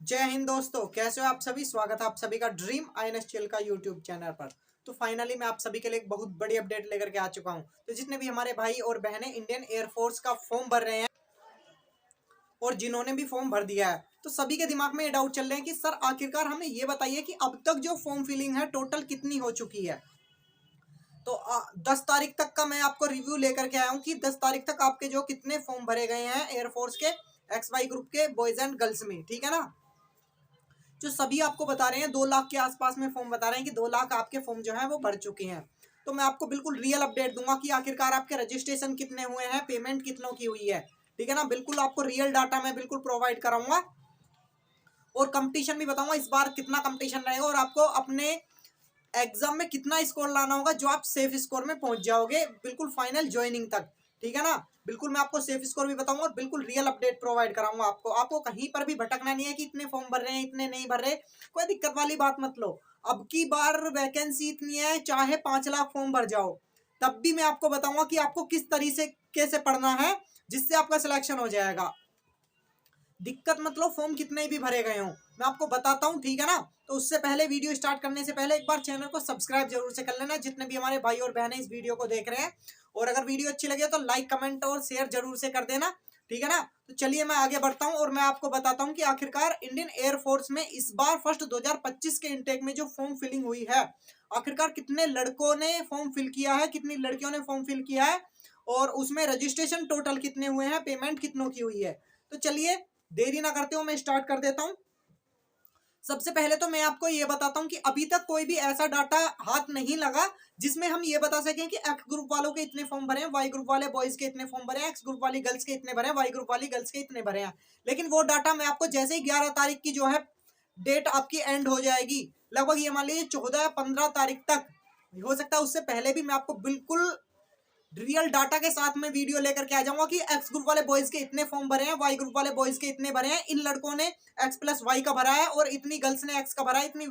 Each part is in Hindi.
जय हिंद दोस्तों, कैसे हो आप सभी। स्वागत है आप सभी का ड्रीम INSTL का यूट्यूब चैनल पर। तो फाइनली मैं आप सभी के लिए एक बहुत बड़ी अपडेट लेकर के आ चुका हूं। तो जितने भी हमारे भाई और बहनें इंडियन एयरफोर्स का फॉर्म भर रहे हैं और जिन्होंने भी फॉर्म भर दिया है, तो सभी के दिमाग में ये डाउट चल रहे हैं कि सर आखिरकार हमें ये बताइए कि अब तक जो फॉर्म फिलिंग है टोटल कितनी हो चुकी है। तो 10 तारीख तक का मैं आपको रिव्यू लेकर के आया हूँ कि 10 तारीख तक आपके जो कितने फॉर्म भरे गए हैं एयरफोर्स के XY ग्रुप के बॉयज एंड गर्ल्स में, ठीक है ना। जो सभी आपको बता रहे हैं 2 लाख के आसपास में फॉर्म बता रहे हैं कि 2 लाख आपके फॉर्म जो है वो भर चुके हैं। तो मैं आपको बिल्कुल रियल अपडेट दूंगा कि आखिरकार आपके रजिस्ट्रेशन कितने हुए हैं, पेमेंट कितनों की हुई है, ठीक है ना। बिल्कुल आपको रियल डाटा मैं बिल्कुल प्रोवाइड कराऊंगा और कंपटीशन भी बताऊंगा इस बार कितना कंपटीशन रहेगा और आपको अपने एग्जाम में कितना स्कोर लाना होगा जो आप सेफ स्कोर में पहुंच जाओगे बिल्कुल फाइनल ज्वाइनिंग तक, ठीक है ना। बिल्कुल मैं आपको सेफ स्कोर भी बताऊंगा और बिल्कुल रियल अपडेट प्रोवाइड कराऊंगा आपको। आपको कहीं पर भी भटकना नहीं है कि इतने फॉर्म भर रहे हैं इतने नहीं भर रहे, कोई दिक्कत वाली बात मत लो। अब की बार वैकेंसी इतनी है, चाहे 5 लाख फॉर्म भर जाओ तब भी मैं आपको बताऊंगा कि आपको किस तरीके से पढ़ना है जिससे आपका सिलेक्शन हो जाएगा। दिक्कत मतलब फॉर्म कितने भी भरे गए हों मैं आपको बताता हूँ, ठीक है ना। तो उससे पहले वीडियो स्टार्ट करने से पहले एक बार चैनल को सब्सक्राइब जरूर से कर लेना जितने भी हमारे भाई और बहनें इस वीडियो को देख रहे हैं। और अगर वीडियो अच्छी लगे तो लाइक कमेंट और शेयर जरूर से कर देना, ठीक है ना। तो चलिए मैं आगे बढ़ता हूँ और मैं आपको बताता हूँ कि आखिरकार इंडियन एयरफोर्स में इस बार फर्स्ट 2025 के इंटेक में जो फॉर्म फिलिंग हुई है, आखिरकार कितने लड़कों ने फॉर्म फिल किया है, कितनी लड़कियों ने फॉर्म फिल किया है और उसमें रजिस्ट्रेशन टोटल कितने हुए हैं, पेमेंट कितनों की हुई है। तो चलिए देरी ना करते हुए मैं स्टार्ट कर देता हूं। सबसे पहले तो मैं आपको ये बताता हूं कि अभी तक कोई भी ऐसा डाटा हाथ नहीं लगा जिसमें हम ये बता सकें कि एक्स ग्रुप वालों के इतने फॉर्म भरे हैं, वाई ग्रुप वाले बॉयज के इतने फॉर्म भरे हैं, एक्स ग्रुप वाली गर्ल्स के इतने भरे हैं, वाई ग्रुप वाली गर्ल्स के इतने भरे हैं। लेकिन वो डाटा मैं आपको जैसे ही 11 तारीख की जो है डेट आपकी एंड हो जाएगी, लगभग ये मान लीजिए 14 या 15 तारीख तक, हो सकता है उससे पहले भी, मैं आपको बिल्कुल रियल डाटा के साथ में वीडियो लेकर के आ जाऊंगा कि एक्स ग्रुप वाले बॉयज के इतने फॉर्म भरे हैं, वाई ग्रुप वाले बॉयज के इतने भरे हैं, इन लड़कों ने एक्स प्लस वाई का भरा है और इतनी गर्ल्स ने एक्स का भरा है, इतनी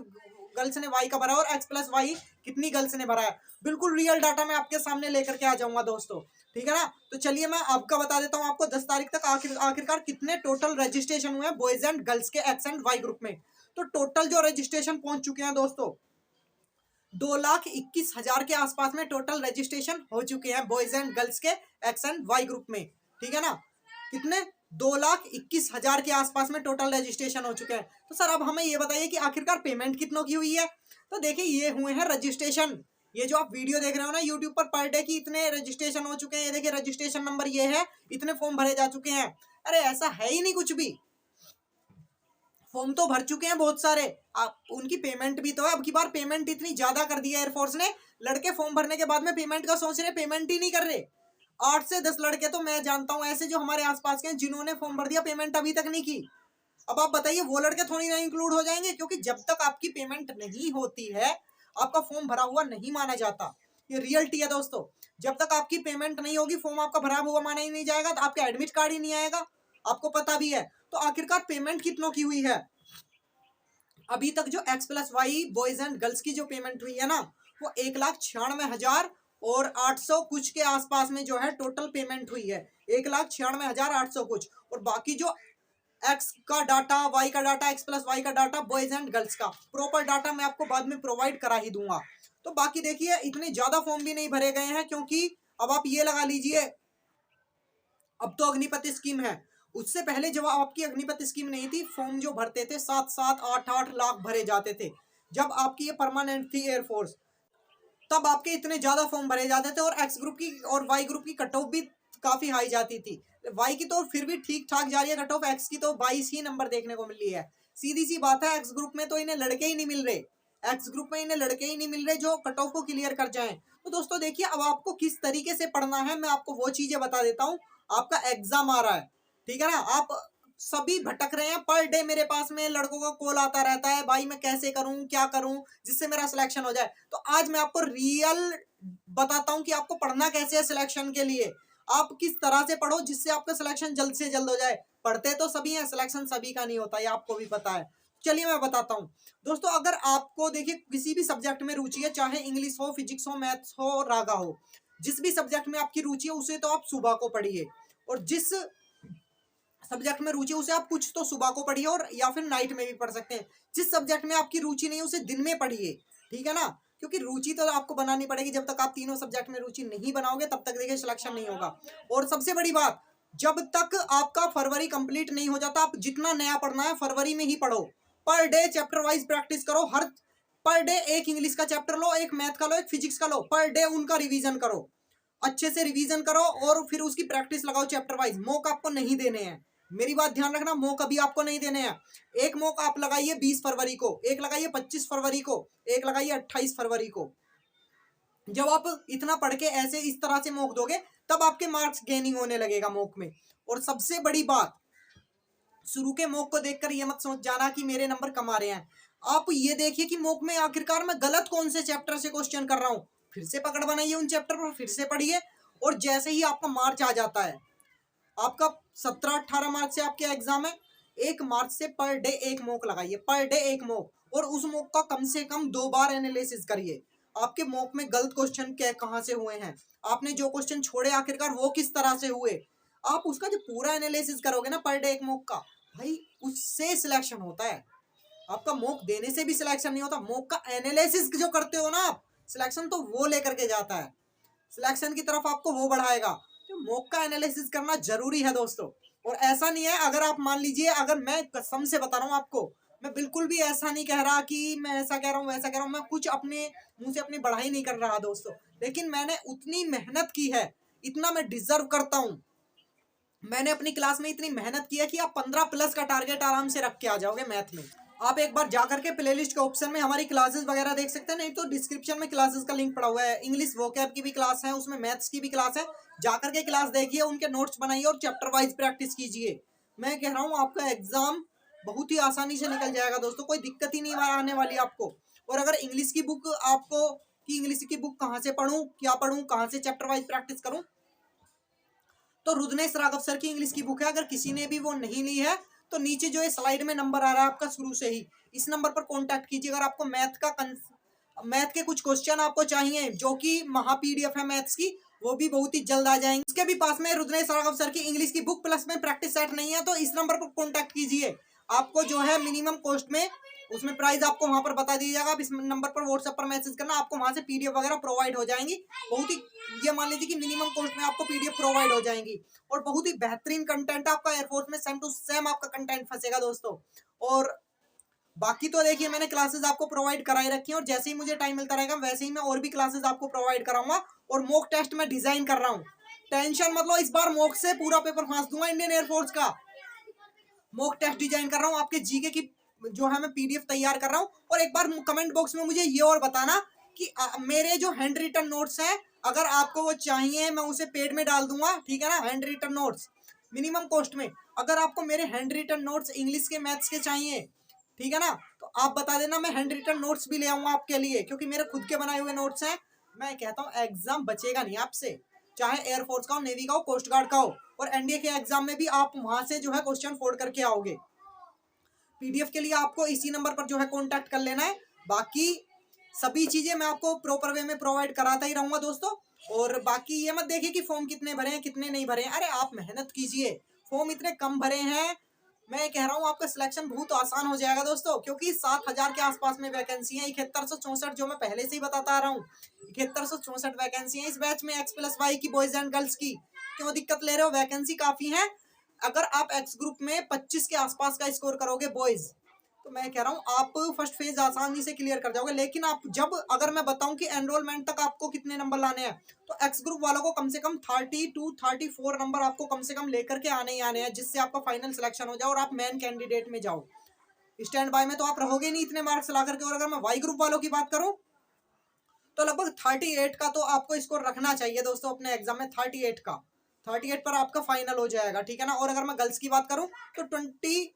गर्ल्स ने वाई का भरा है और एक्स प्लस वाई कितनी गर्ल्स ने भरा है। बिल्कुल रियल डाटा मैं आपके सामने लेकर के आ जाऊंगा दोस्तों, ठीक है ना। तो चलिए मैं आपका बता देता हूँ आपको 10 तारीख तक आखिरकार कितने टोटल रजिस्ट्रेशन हुए हैं बॉयज एंड गर्ल्स के एक्स एंड वाई ग्रुप में। तो टोटल जो रजिस्ट्रेशन पहुंच चुके हैं दोस्तों 2,21,000 के आसपास में टोटल रजिस्ट्रेशन हो चुके हैं बॉयज एंड गर्ल्स के एक्स एंड वाई ग्रुप में, ठीक है ना। कितने 2,21,000 के आसपास में टोटल रजिस्ट्रेशन हो चुके हैं। तो सर अब हमें ये बताइए कि आखिरकार पेमेंट कितनों की हुई है। तो देखिए ये हुए हैं रजिस्ट्रेशन, ये जो आप वीडियो देख रहे हो ना यूट्यूब पर डे की इतने रजिस्ट्रेशन हो चुके हैं, ये देखिए रजिस्ट्रेशन नंबर ये है, इतने फॉर्म भरे जा चुके हैं। अरे ऐसा है ही नहीं कुछ भी, फॉर्म तो भर चुके हैं बहुत सारे, आप उनकी पेमेंट भी तो है। अब की बार पेमेंट इतनी ज्यादा कर दी है एयरफोर्स ने, लड़के फॉर्म भरने के बाद में पेमेंट का सोच रहे, पेमेंट ही नहीं कर रहे। 8 से 10 लड़के तो मैं जानता हूं ऐसे जो हमारे आसपास के हैं जिन्होंने फॉर्म भर दिया, पेमेंट अभी तक नहीं की। अब आप बताइए वो लड़के थोड़ी ना इंक्लूड हो जाएंगे, क्योंकि जब तक आपकी पेमेंट नहीं होती है आपका फॉर्म भरा हुआ नहीं माना जाता। ये रियलिटी है दोस्तों। जब तक आपकी पेमेंट नहीं होगी फॉर्म आपका भरा हुआ माना ही नहीं जाएगा, तो आपका एडमिट कार्ड ही नहीं आएगा, आपको पता भी है। तो आखिरकार पेमेंट कितनों की हुई है अभी तक, जो x plus y boys and girls की जो पेमेंट हुई है ना, वो 1,96,000 और 800 कुछ के आसपास में जो है टोटल पेमेंट हुई है, 1,96,800 कुछ। और बाकी जो एक्स का डाटा, वाई का डाटा, एक्स प्लस वाई का डाटा, बॉयज एंड गर्ल्स का प्रॉपर डाटा मैं आपको बाद में प्रोवाइड करा ही दूंगा। तो बाकी देखिए इतने ज्यादा फॉर्म भी नहीं भरे गए हैं, क्योंकि अब आप ये लगा लीजिए अब तो अग्निपथ स्कीम है। उससे पहले जब आपकी अग्निपथ स्कीम नहीं थी, फॉर्म जो भरते थे 7-7, 8-8 लाख भरे जाते थे। जब आपकी ये परमानेंट थी एयरफोर्स तब आपके इतने ज्यादा फॉर्म भरे जाते थे और एक्स ग्रुप की और वाई ग्रुप की कट ऑफ भी काफी हाई जाती थी। वाई की तो फिर भी ठीक ठाक जा रही है कट ऑफ, एक्स की तो 22 ही नंबर देखने को मिल रही है। सीधी सी बात है, एक्स ग्रुप में तो इन्हें लड़के ही नहीं मिल रहे, एक्स ग्रुप में इन्हें लड़के ही नहीं मिल रहे जो कट ऑफ को क्लियर कर जाएं। तो दोस्तों देखिए अब आपको किस तरीके से पढ़ना है मैं आपको वो चीजें बता देता हूँ। आपका एग्जाम आ रहा है, ठीक है ना। आप सभी भटक रहे हैं, पर डे मेरे पास में लड़कों का कॉल आता रहता है, भाई मैं कैसे करूं क्या करूं जिससे मेरा सिलेक्शन हो जाए। तो आज मैं आपको रियल बताता हूं कि आपको पढ़ना कैसे है सिलेक्शन के लिए। आप किस तरह से पढ़ो जिससे आपका सिलेक्शन जल्द से जल्द हो जाए। पढ़ते तो सभी हैं, सिलेक्शन सभी का नहीं होता, ये आपको भी पता है। चलिए मैं बताता हूँ दोस्तों। अगर आपको देखिए किसी भी सब्जेक्ट में रुचि है, चाहे इंग्लिश हो, फिजिक्स हो, मैथ्स हो, रागा हो, जिस भी सब्जेक्ट में आपकी रुचि है उसे तो आप सुबह को पढ़िए। और जिस सब्जेक्ट में रुचि उसे आप कुछ तो सुबह को पढ़िए और या फिर नाइट में भी पढ़ सकते हैं। जिस सब्जेक्ट में आपकी रुचि नहीं है उसे दिन में पढ़िए, ठीक है ना, क्योंकि रुचि तो आपको बनानी पड़ेगी। जब तक आप तीनों सब्जेक्ट में रुचि नहीं बनाओगे तब तक देखिए सिलेक्शन नहीं होगा। और सबसे बड़ी बात, जब तक आपका फरवरी कंप्लीट नहीं हो जाता आप जितना नया पढ़ना है फरवरी में ही पढ़ो। Per day chapter wise practice करो। हर पर डे एक इंग्लिश का चैप्टर लो, एक मैथ का लो, एक फिजिक्स का लो, पर डे उनका रिवीजन करो, अच्छे से रिवीजन करो और फिर उसकी प्रैक्टिस लगाओ चैप्टर वाइज। मॉक आपको नहीं देने हैं, मेरी बात ध्यान रखना, मॉक अभी आपको नहीं देने हैं। एक मॉक आप लगाइए 20 फरवरी को, एक लगाइए 25 फरवरी को, एक लगाइए 28 फरवरी को। जब आप इतना पढ़ के ऐसे इस तरह से मॉक दोगे तब आपके मार्क्स गेनिंग होने लगेगा मॉक में। और सबसे बड़ी बात, शुरू के मॉक को देखकर ये मत सोच जाना कि मेरे नंबर कम आ रहे हैं। आप ये देखिए कि मॉक में आखिरकार मैं गलत कौन से चैप्टर से क्वेश्चन कर रहा हूँ, फिर से पकड़ बनाइए उन चैप्टर पर, फिर से पढ़िए। और जैसे ही आपका मार्च आ जाता है, आपका 17-18 मार्च से आपके एग्जाम है, 1 मार्च से पर डे एक मॉक लगाइए, पर डे एक मॉक। और उस मॉक का कम से कम 2 बार एनालिसिस करिए। आपके मॉक में गलत क्वेश्चन क्या कहाँ से हुए हैं, आपने जो क्वेश्चन छोड़े आखिरकार वो किस तरह से हुए, आप उसका जो पूरा एनालिसिस करोगे ना पर डे एक मॉक का, भाई उससे सिलेक्शन होता है। आपका मॉक देने से भी सिलेक्शन नहीं होता, मॉक का एनालिसिस जो करते हो ना आप, सिलेक्शन तो वो लेकर के जाता है, सिलेक्शन की तरफ आपको वो बढ़ाएगा। तो मॉक का एनालिसिस करना जरूरी है दोस्तों। और ऐसा नहीं है, अगर आप मान लीजिए, अगर मैं कसम से बता रहा हूँ आपको, मैं बिल्कुल भी ऐसा नहीं कह रहा कि मैं ऐसा कह रहा हूँ वैसा कह रहा हूँ, मैं कुछ अपने मुंह से अपनी बढ़ाई नहीं कर रहा दोस्तों, लेकिन मैंने उतनी मेहनत की है, इतना मैं डिजर्व करता हूँ। मैंने अपनी क्लास में इतनी मेहनत की है कि आप 15 प्लस का टारगेट आराम से रख के आ जाओगे मैथ में। आप एक बार जाकर के प्लेलिस्ट के ऑप्शन में हमारी क्लासेस वगैरह देख सकते हैं, नहीं तो डिस्क्रिप्शन में क्लासेस का लिंक पड़ा हुआ है। इंग्लिश वोकैब की भी क्लास है, उसमें मैथ्स की भी क्लास है, जाकर के क्लास देखिए, उनके नोट्स बनाइए और चैप्टर वाइज प्रैक्टिस कीजिए। मैं कह रहा हूँ आपका एग्जाम बहुत ही आसानी से निकल जाएगा दोस्तों, कोई दिक्कत ही नहीं आने वाली आपको। और अगर इंग्लिश की बुक आपको कि इंग्लिश की बुक कहाँ से पढ़ूँ, क्या पढ़ूँ, कहाँ से चैप्टर वाइज प्रैक्टिस करूँ, तो रुद्रनेश राघव सर की इंग्लिश की बुक है। अगर किसी ने भी वो नहीं ली है तो नीचे जो है स्लाइड में नंबर आ रहा है आपका शुरू से ही, इस नंबर पर कांटेक्ट कीजिए। अगर आपको मैथ के कुछ क्वेश्चन आपको चाहिए जो कि महा पीडीएफ है मैथ्स की, वो भी बहुत ही जल्द आ जाएंगे। इसके भी पास में रुद्रनेश राघव सर की इंग्लिश की बुक प्लस में प्रैक्टिस सेट नहीं है तो इस नंबर पर कॉन्टैक्ट कीजिए। आपको जो है मिनिमम कॉस्ट में उसमें प्राइस आपको वहां पर बता दिया जाएगा। आप इस नंबर पर व्हाट्सएप पर मैसेज करना, आपको वहां से पीडीएफ वगैरह प्रोवाइड हो जाएंगी। बहुत ही, ये मान लीजिए कि मिनिमम कॉस्ट में आपको पीडीएफ प्रोवाइड हो जाएंगी। और बहुत ही बेहतरीन कंटेंट आपका एयरफोर्स में सेम टू सेम आपका कंटेंट फंसेगा दोस्तों। और बाकी तो देखिए मैंने क्लासेस आपको प्रोवाइड कराई रखी है, और जैसे ही मुझे टाइम मिलता रहेगा वैसे ही मैं और भी क्लासेस आपको प्रोवाइड कराऊंगा। और मॉक टेस्ट मैं डिजाइन कर रहा हूँ, टेंशन मतलब इस बार मॉक से पूरा पेपर फांस दूंगा। इंडियन एयरफोर्स का मॉक टेस्ट डिजाइन कर रहा हूँ, आपके जीके की जो है मैं पीडीएफ तैयार कर रहा हूँ। और एक बार कमेंट बॉक्स में मुझे ये और बताना कि मेरे जो हैंड रिटन नोट्स हैं, अगर आपको वो चाहिए मैं उसे पेड में डाल दूंगा, ठीक है ना। Handwritten notes minimum cost में, अगर आपको मेरे हैंड रिटन नोट्स इंग्लिश के मैथ्स के चाहिए, ठीक है ना, तो आप बता देना, मैं हैंड रिटन नोट्स भी ले आऊंगा आपके लिए, क्योंकि मेरे खुद के बनाए हुए नोट्स हैं। मैं कहता हूँ एग्जाम बचेगा नहीं आपसे, चाहे एयरफोर्स का हो, नेवी का हो, कोस्ट गार्ड का हो। और एनडीए के एग्जाम में भी आप वहां से जो है क्वेश्चन फोड़ करके आओगे। पीडीएफ के लिए आपको इसी नंबर पर जो है कांटेक्ट कर लेना है। बाकी सभी चीजें मैं आपको प्रॉपर वे में प्रोवाइड कराता ही रहूंगा दोस्तों। और बाकी ये मत देखिए कि फॉर्म कितने भरे हैं कितने नहीं भरे हैं, अरे आप मेहनत कीजिए, फॉर्म इतने कम भरे हैं, मैं कह रहा हूँ आपका सिलेक्शन बहुत आसान हो जाएगा दोस्तों, क्योंकि 7,000 के आसपास में वैकेंसी है। 7164 जो मैं पहले से ही बताता आ रहा हूँ, 7164 वैकेंसी है इस बैच में X+Y की, बॉयज एंड गर्ल्स की। क्यों दिक्कत ले रहे हो, वैकेंसी काफी है। अगर आप एक्स ग्रुप में 25 के आसपास का स्कोर करोगे बॉयज, तो मैं कह रहा हूँ आप फर्स्ट फेज आसानी से क्लियर कर जाओगे। लेकिन आप जब, अगर मैं बताऊं कि एनरोलमेंट तक आपको कितने नंबर लाने हैं, तो एक्स ग्रुप वालों को कम से कम 30 to 34 नंबर आपको कम से कम लेकर के आने ही आने हैं, जिससे आपका फाइनल सिलेक्शन हो जाए और आप मेन कैंडिडेट में जाओ। स्टैंड बाय में तो आप रहोगे नहीं इतने मार्क्स ला करके। और अगर मैं वाई ग्रुप वालों की बात करूं तो लगभग 38 का तो आपको स्कोर रखना चाहिए दोस्तों अपने एग्जाम में। 38 का, 38 पर आपका फाइनल हो जाएगा, ठीक है ना। और अगर मैं गर्ल्स की बात करूं तो 28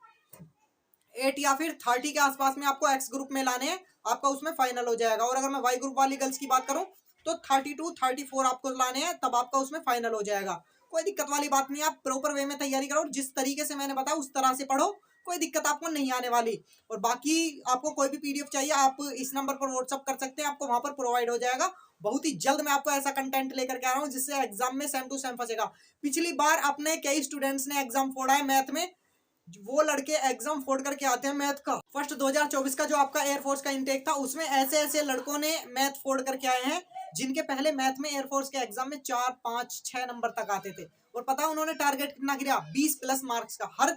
या फिर 30 के आसपास में आपको एक्स ग्रुप में लाने हैं, आपका उसमें फाइनल हो जाएगा। और अगर मैं वाई ग्रुप वाली गर्ल्स की बात करूं तो 32-34 आपको लाने हैं, तब आपका उसमें फाइनल हो जाएगा। कोई दिक्कत वाली बात नहीं है, आप प्रॉपर वे में तैयारी करो, जिस तरीके से मैंने बताया उस तरह से पढ़ो, कोई दिक्कत आपको नहीं आने वाली। और बाकी आपको कोई भी पीडीएफ चाहिए आप इस नंबर पर व्हाट्सअप कर सकते हैं, आपको वहां पर प्रोवाइड हो जाएगा। बहुत ही जल्द मैं आपको ऐसा कंटेंट लेकर के आ रहा हूँ जिससे एग्जाम में सेम टू सेम फंसेगा। पिछली बार अपने कई स्टूडेंट्स ने एग्जाम फोड़ा है मैथ में, वो लड़के एग्जाम फोड़ करके आते हैं मैथ का। फर्स्ट 2024 का जो आपका एयरफोर्स का इंटेक था उसमें ऐसे ऐसे लड़कों ने मैथ फोड़ करके आए हैं जिनके पहले मैथ में एयरफोर्स के एग्जाम में 4, 5, 6 नंबर तक आते थे। और पता है उन्होंने टारगेट कितना गिरा? 20+ मार्क्स का। हर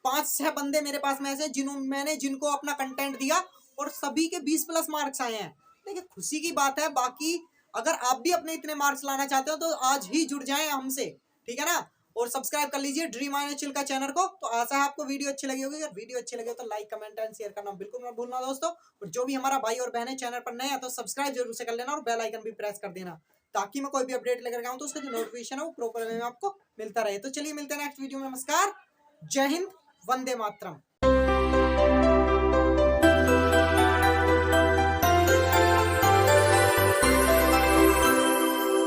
5-6 बंदे मेरे पास में ऐसे जिनको अपना कंटेंट दिया और सभी के 20+ मार्क्स आए हैं। देखिए खुशी की बात है। बाकी अगर आप भी अपने इतने मार्क्स लाना चाहते हो तो आज ही जुड़ जाएं हमसे, ठीक है ना। और सब्सक्राइब कर लीजिए ड्रीम आयन चिल का चैनल को। तो आशा है आपको वीडियो अच्छी लगी होगी। अगर वीडियो अच्छी लगे तो लाइक, कमेंट एंड शेयर करना बिल्कुल मत भूलना दोस्तों। और जो भी हमारा भाई और बहन चैनल पर नए हैं तो सब्सक्राइब जरूर से कर लेना और बेल आइकन भी प्रेस कर देना, ताकि मैं कोई भी अपडेट लेकर आऊं तो उसका जो नोटिफिकेशन है वो प्रॉपर वे में आपको मिलता रहे। तो चलिए मिलते हैं नेक्स्ट वीडियो में। नमस्कार, जय हिंद, वंदे मातरम।